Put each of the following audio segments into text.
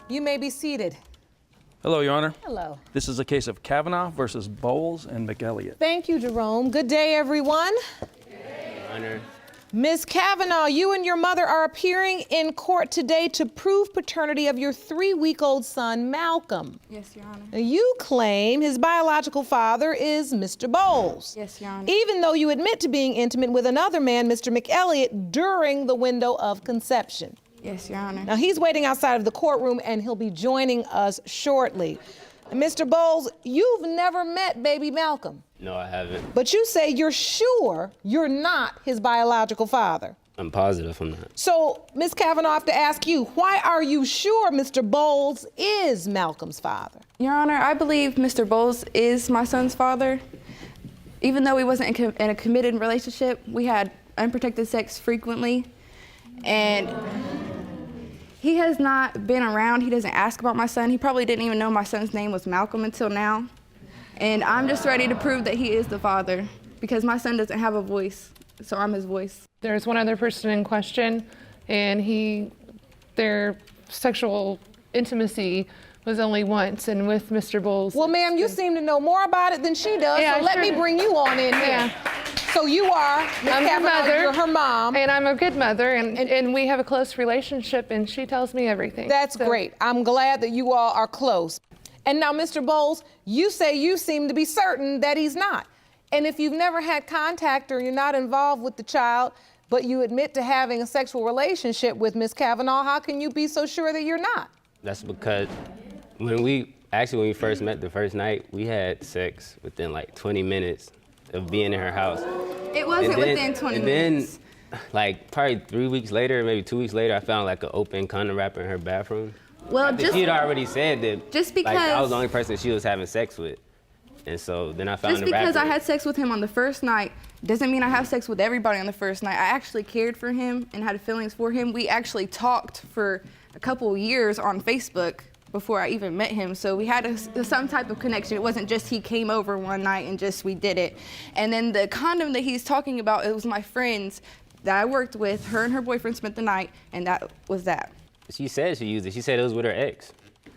You may be seated. Hello, Your Honor. Hello. This is a case of Kavanaugh versus Bowles and McElliott. Thank you, Jerome. Good day, everyone. Good day, Your Honor. Ms. Kavanaugh, you and your mother are appearing in court today to prove paternity of your 3-week-old son, Malcolm. Yes, Your Honor. Now, you claim his biological father is Mr. Bowles. Yes, Your Honor. Even though you admit to being intimate with another man, Mr. McElliott, during the window of conception. Yes, Your Honor. Now, he's waiting outside of the courtroom, and he'll be joining us shortly. Mr. Bowles, you've never met baby Malcolm. No, I haven't. But you say you're sure you're not his biological father. I'm positive I'm not. So, Ms. Kavanaugh, I have to ask you, why are you sure Mr. Bowles is Malcolm's father? Your Honor, I believe Mr. Bowles is my son's father. Even though we wasn't in a committed relationship, we had unprotected sex frequently. And he has not been around. He doesn't ask about my son. He probably didn't even know my son's name was Malcolm until now. And I'm just ready to prove that he is the father because my son doesn't have a voice, so I'm his voice. There's one other person in question, and their sexual intimacy was only once, and with Mr. Bowles. Well, ma'am, you seem to know more about it than she does, Yeah, so let me bring you on in here. Yeah. So you are Ms. I'm her Kavanaugh, mother. you're her mom. And I'm a good mother, and we have a close relationship, and she tells me everything. That's great. I'm glad that you all are close. And now, Mr. Bowles, you say you seem to be certain that he's not. And if you've never had contact or you're not involved with the child, but you admit to having a sexual relationship with Ms. Kavanaugh, how can you be so sure that you're not? That's because when we first met the first night, we had sex within like 20 minutes of being in her house. It wasn't within 20 minutes. Then, like probably 3 weeks later, maybe 2 weeks later, I found like an open condom wrapper in her bathroom. Well, She had already said that just because like, I was the only person she was having sex with. And so then I found Just the wrapper. because I had sex with him on the first night doesn't mean I have sex with everybody on the first night. I actually cared for him and had feelings for him. We actually talked for a couple years on Facebook before I even met him. So we had some type of connection. It wasn't just he came over one night and just we did it. And then the condom that he's talking about, it was my friend's that I worked with. Her and her boyfriend spent the night, and that was that. She said she used it. She said it was with her ex.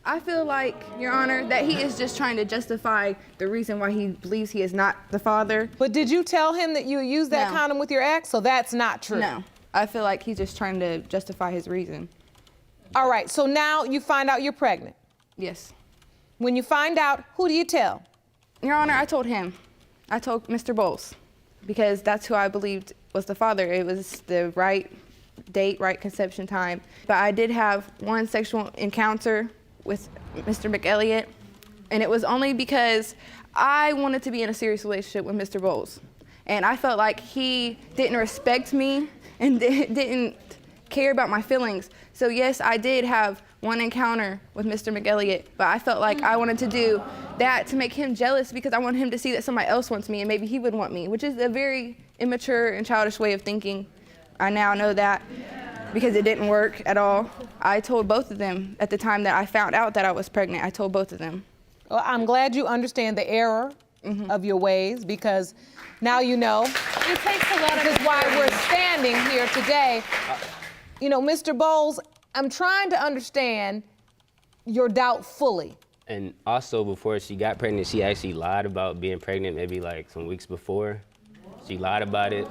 I feel like, Your Honor, that he is just trying to justify the reason why he believes he is not the father. But did you tell him that you used that No. condom with your ex? So that's not true. No, I feel like he's just trying to justify his reason. All right, so now you find out you're pregnant. Yes. When you find out, who do you tell? Your Honor, I told him. I told Mr. Bowles because that's who I believed was the father. It was the right date, right conception time. But I did have one sexual encounter with Mr. McElliott, and it was only because I wanted to be in a serious relationship with Mr. Bowles. And I felt like he didn't respect me and didn't care about my feelings. So yes, I did have one encounter with Mr. McElliott, but I felt like I wanted to do that to make him jealous because I wanted him to see that somebody else wants me and maybe he would want me, which is a very immature and childish way of thinking. I now know that because it didn't work at all. I told both of them at the time that I found out that I was pregnant. I told both of them. Well, I'm glad you understand the error of your ways because now you know. It takes a lot of This is why we're standing here today. You know, Mr. Bowles, I'm trying to understand your doubt fully. And also before she got pregnant, she actually lied about being pregnant maybe like some weeks before. She lied about it.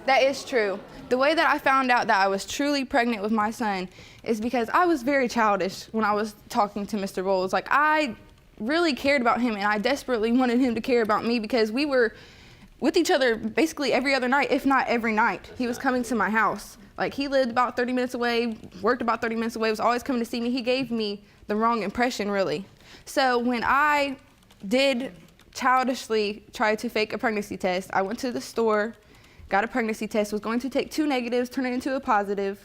That is true. The way that I found out that I was truly pregnant with my son is because I was very childish when I was talking to Mr. Bowles. Like, I really cared about him, and I desperately wanted him to care about me because we were with each other basically every other night, if not every night. He was coming to my house. Like, he lived about 30 minutes away, worked about 30 minutes away, was always coming to see me. He gave me the wrong impression, really. So when I did childishly try to fake a pregnancy test, I went to the store, got a pregnancy test, was going to take 2 negatives, turn it into a positive.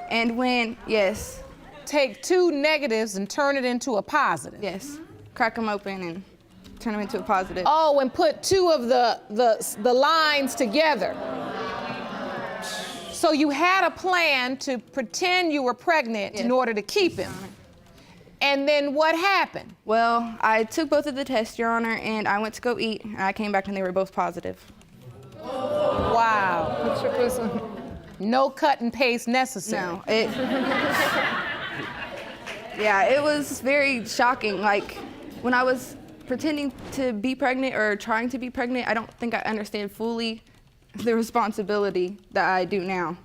And when, yes. Take 2 negatives and turn it into a positive. Yes, crack them open and turn them into a positive. Oh, and put 2 of the lines together. So you had a plan to pretend you were pregnant in order to keep him. And then what happened? Well, I took both of the tests, Your Honor, and I went to go eat, and I came back and they were both positive. Wow. No cut and paste necessary. No, Yeah, it was very shocking. Like, when I was pretending to be pregnant or trying to be pregnant, I don't think I understand fully the responsibility that I do now.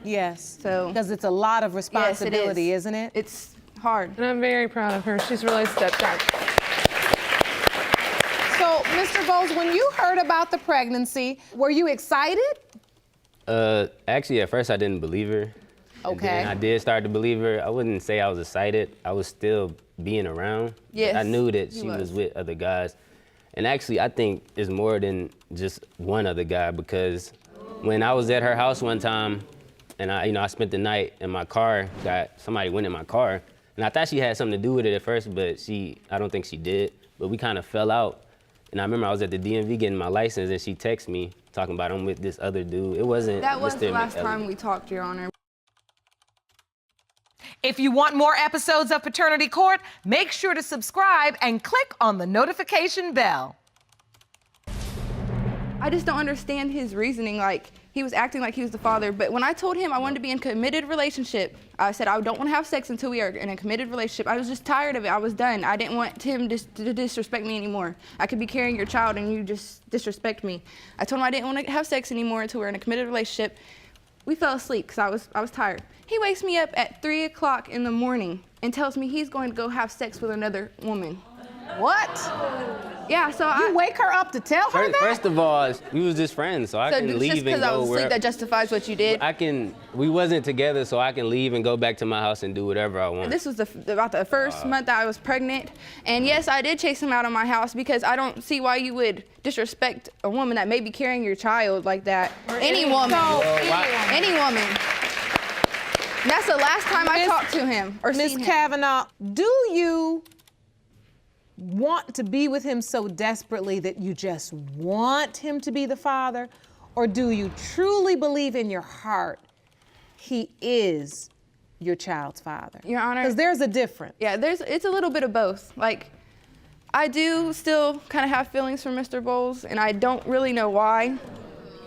Yes. So- because it's a lot of responsibility, yes, isn't it? It's hard. And I'm very proud of her. She's really stepped up. So, Mr. Bowles, when you heard about the pregnancy, were you excited? Actually, at first I didn't believe her. And Okay. then I did start to believe her. I wouldn't say I was excited. I was still being around. Yes, I knew that you she was was. with other guys. And actually, I think it's more than just one other guy, because when I was at her house one time, and I spent the night in my car, somebody went in my car, and I thought she had something to do with it at first, but I don't think she did. But we kind of fell out. And I remember I was at the DMV getting my license, and she texted me talking about I'm with this other dude. It wasn't That was Mr. the last McElligott. time we talked, Your Honor. If you want more episodes of Paternity Court, make sure to subscribe and click on the notification bell. I just don't understand his reasoning. Like, he was acting like he was the father, but when I told him I wanted to be in a committed relationship, I said I don't want to have sex until we are in a committed relationship. I was just tired of it. I was done. I didn't want him to disrespect me anymore. I could be carrying your child and you just disrespect me. I told him I didn't want to have sex anymore until we were in a committed relationship. We fell asleep because I was tired. He wakes me up at 3 o'clock in the morning and tells me he's going to go have sex with another woman. What? Yeah, so You wake her up to tell her that? First of all, we was just friends, so I so can just leave because and I go was asleep, wherever. that justifies what you did? We wasn't together, so I can leave and go back to my house and do whatever I want. This was about the first month that I was pregnant. And yes, I did chase him out of my house because I don't see why you would disrespect a woman that may be carrying your child like that. Any woman. Any woman. And that's the last time I talked to him or Ms. seen him. Kavanaugh, do you want to be with him so desperately that you just want him to be the father? Or do you truly believe in your heart he is your child's father? Your Honor. Because there's a difference. Yeah, it's a little bit of both. Like, I do still kind of have feelings for Mr. Bowles, and I don't really know why.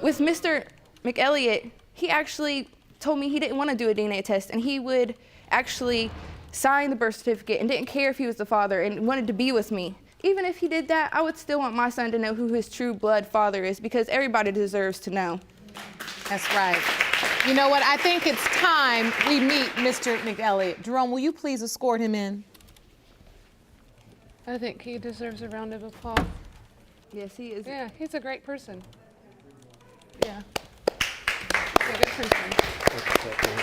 With Mr. McElligott, he actually told me he didn't want to do a DNA test, and he would actually sign the birth certificate and didn't care if he was the father and wanted to be with me. Even if he did that, I would still want my son to know who his true blood father is, because everybody deserves to know. That's right. You know what? I think it's time we meet Mr. McElligott. Jerome, will you please escort him in? I think he deserves a round of applause. Yes, he is. Yeah, he's a great person. Yeah. He's a good person.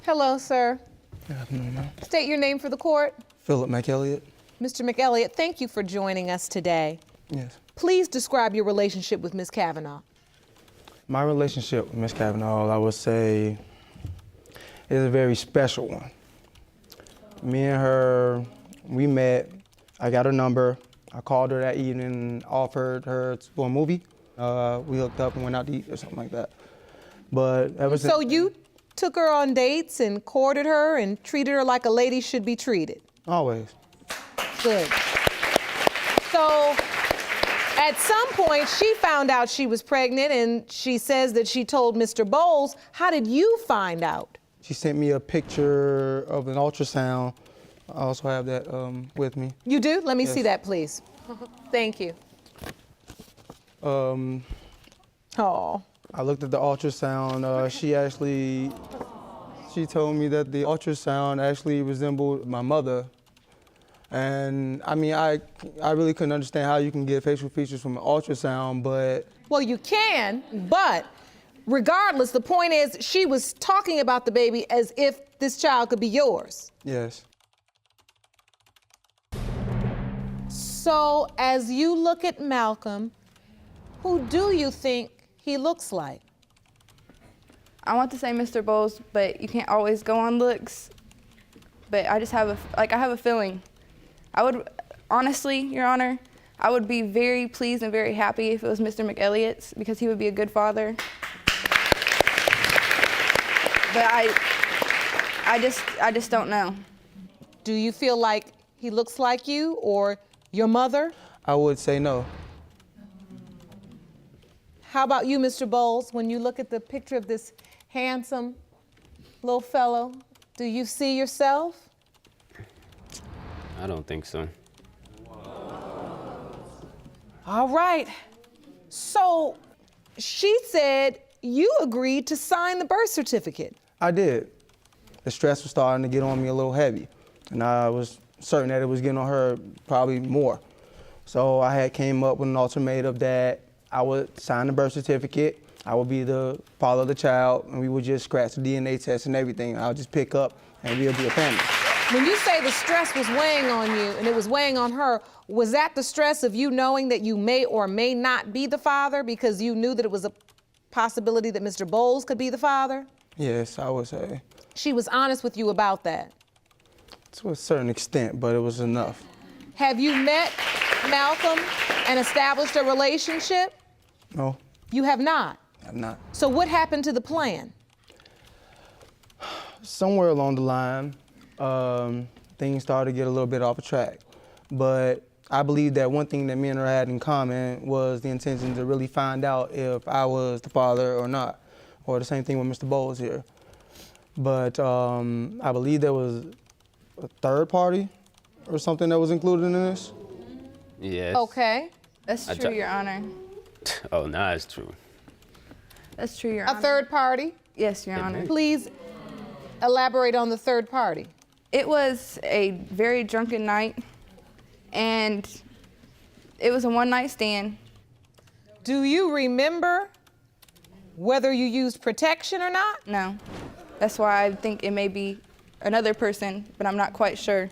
Hello, sir. Good afternoon, ma'am. State your name for the court. Philip McElligott. Mr. McElligott, thank you for joining us today. Yes. Please describe your relationship with Ms. Kavanaugh. My relationship with Ms. Kavanaugh, I would say, is a very special one. Me and her, we met. I got her number. I called her that evening, offered her for a movie. We hooked up and went out to eat or something like that. But ever since, So you took her on dates and courted her and treated her like a lady should be treated. always. Good. So at some point, she found out she was pregnant and she says that she told Mr. Bowles. How did you find out? She sent me a picture of an ultrasound. I also have that with me. You do? Let me see Yes. that, please. Thank you. Um, Oh. I looked at the ultrasound. She told me that the ultrasound actually resembled my mother. And I mean, I really couldn't understand how you can get facial features from an ultrasound, but Well, you can, but regardless, the point is she was talking about the baby as if this child could be yours. yes. So as you look at Malcolm, who do you think he looks like? I want to say Mr. Bowles, but you can't always go on looks. But I just have I have a feeling. I would, honestly, Your Honor, I would be very pleased and very happy if it was Mr. McElligott, because he would be a good father. But I just don't know. Do you feel like he looks like you or your mother? I would say no. How about you, Mr. Bowles, when you look at the picture of this handsome Little fellow, do you see yourself? I don't think so. All right. So she said you agreed to sign the birth certificate. I did. The stress was starting to get on me a little heavy, and I was certain that it was getting on her probably more. So I had came up with an ultimatum that I would sign the birth certificate, I would be the father of the child, and we would just scratch the DNA test and everything. I'll just pick up and we'll be a family. When you say the stress was weighing on you and it was weighing on her, was that the stress of you knowing that you may or may not be the father because you knew that it was a possibility that Mr. Bowles could be the father? Yes, I would say. She was honest with you about that. To a certain extent, but it was enough. Have you met Malcolm and established a relationship? No, You have not. I'm not. So what happened to the plan? Somewhere along the line, things started to get a little bit off track. But I believe that one thing that me and her had in common was the intention to really find out if I was the father or not, or the same thing with Mr. Bowles here. But I believe there was a third party or something that was included in this. Yes. Okay. That's I true, t- Your Honor. Oh, nah, it's true. That's true, Your A Honor. third party? Yes, Your Honor. Please elaborate on the third party. It was a very drunken night, and it was a one-night stand. Do you remember whether you used protection or not? No. That's why I think it may be another person, but I'm not quite sure.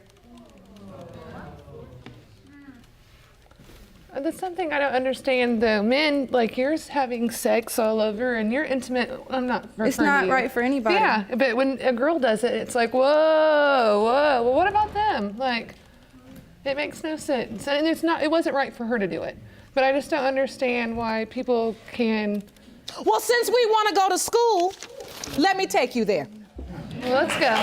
That's something I don't understand, though. Men, like, you're having sex all over and you're intimate. I'm not referring It's not to you. right for anybody. Yeah, but when a girl does it, it's like, whoa, whoa. Well, what about them? Like, it makes no sense. And it wasn't right for her to do it. But I just don't understand why people can. Well, since we want to go to school, let me take you there. Well, let's go.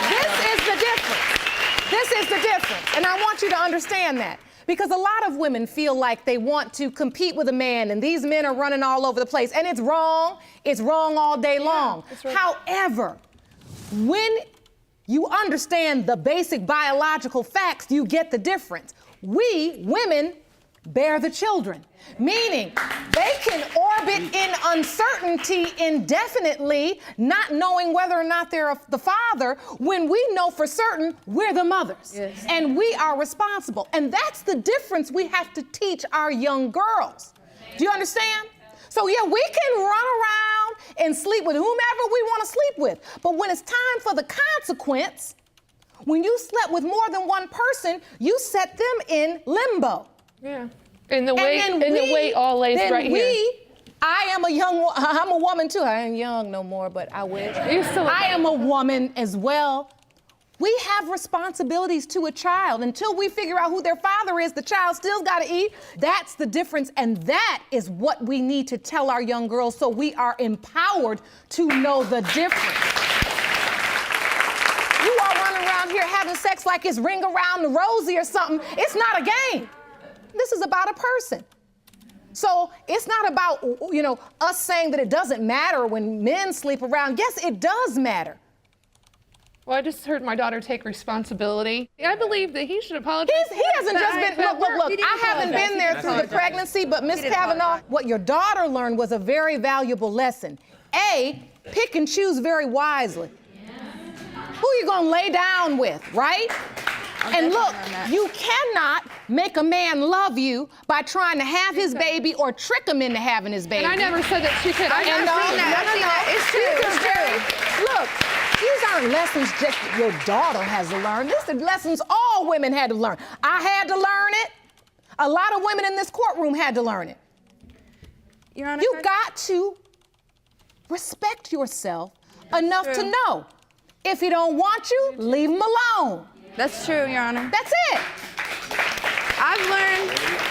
This is the difference. This is the difference. And I want you to understand that. Because a lot of women feel like they want to compete with a man, and these men are running all over the place. And it's wrong. It's wrong all day long. that's right. However, when you understand the basic biological facts, you get the difference. We, women, bear the children, meaning they can orbit in uncertainty indefinitely, not knowing whether or not they're the father, when we know for certain we're the mothers. Yes. And we are responsible. And that's the difference we have to teach our young girls. Do you understand? So yeah, we can run around and sleep with whomever we want to sleep with. But when it's time for the consequence, when you slept with more than one person, you set them in limbo. Yeah. And the weight all lays then right here. I'm a woman too. I ain't young no more, but I wish. You still look I am a woman as well. We have responsibilities to a child. Until we figure out who their father is, the child still's got to eat. That's the difference, and that is what we need to tell our young girls so we are empowered to know the difference. You all running around here having sex like it's Ring Around the Rosie or something. It's not a game. This is about a person. So it's not about, us saying that it doesn't matter when men sleep around. Yes, it does matter. Well, I just heard my daughter take responsibility. I believe that he should apologize. He hasn't just been, look, didn't I haven't apologize. been there He through the didn't pregnancy, but Miss He didn't Kavanaugh, apologize. what your daughter learned was a very valuable lesson. A, pick and choose very wisely. Who you gonna lay down with, right? And look, definitely on that. you cannot make a man love you by trying to have his baby or trick him into having his baby. And I never said that she could. And It's true. These are look, these aren't lessons just that your daughter has to learn. These are lessons all women had to learn. I had to learn it. A lot of women in this courtroom had to learn it. Your Honor, You got to respect yourself enough to true. know. If he don't want you, leave him alone. That's true, Your Honor. That's it.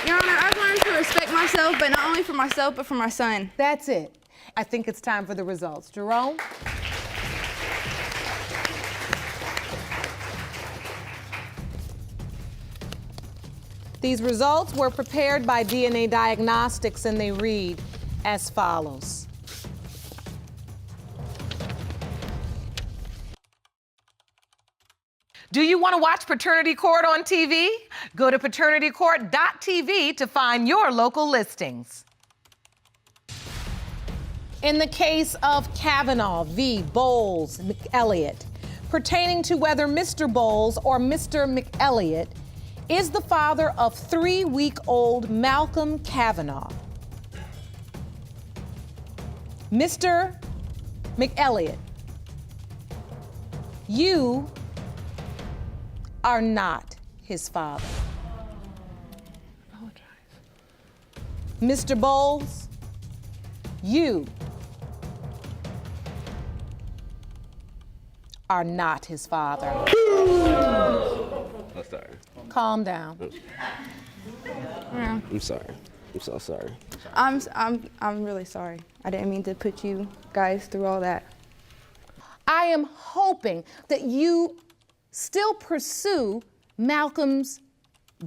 Your Honor, I've learned to respect myself, but not only for myself, but for my son. That's it. I think it's time for the results. Jerome? These results were prepared by DNA Diagnostics, and they read as follows. Do you want to watch Paternity Court on TV? Go to paternitycourt.tv to find your local listings. In the case of Kavanaugh v. Bowles McElliott, pertaining to whether Mr. Bowles or Mr. McElliott is the father of 3-week-old Malcolm Kavanaugh. Mr. McElliott, you are not his father. Apologize. Mr. Bowles, you are not his father. I'm sorry. Calm down. I'm sorry. I'm so sorry. I'm really sorry. I didn't mean to put you guys through all that. I am hoping that you still pursue Malcolm's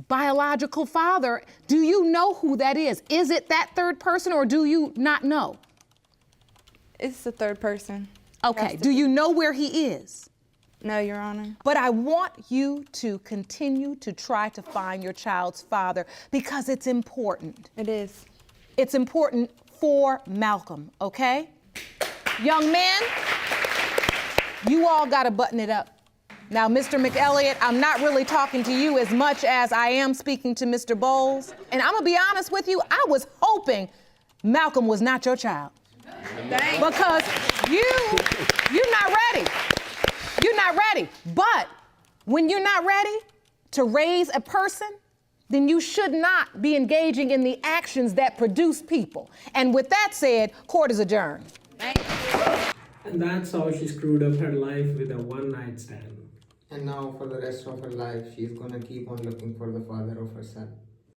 biological father. Do you know who that is? Is it that third person or do you not know? It's the third person. Okay, do you know where he is? No, Your Honor. But I want you to continue to try to find your child's father because it's important. It is. It's important for Malcolm, okay? Young men, you all gotta button it up. Now, Mr. McElliott, I'm not really talking to you as much as I am speaking to Mr. Bowles. And I'm gonna be honest with you, I was hoping Malcolm was not your child. Because you're not ready. You're not ready. But when you're not ready to raise a person, then you should not be engaging in the actions that produce people. And with that said, court is adjourned. And that's how she screwed up her life with a one-night stand. And now for the rest of her life, she's gonna keep on looking for the father of her son.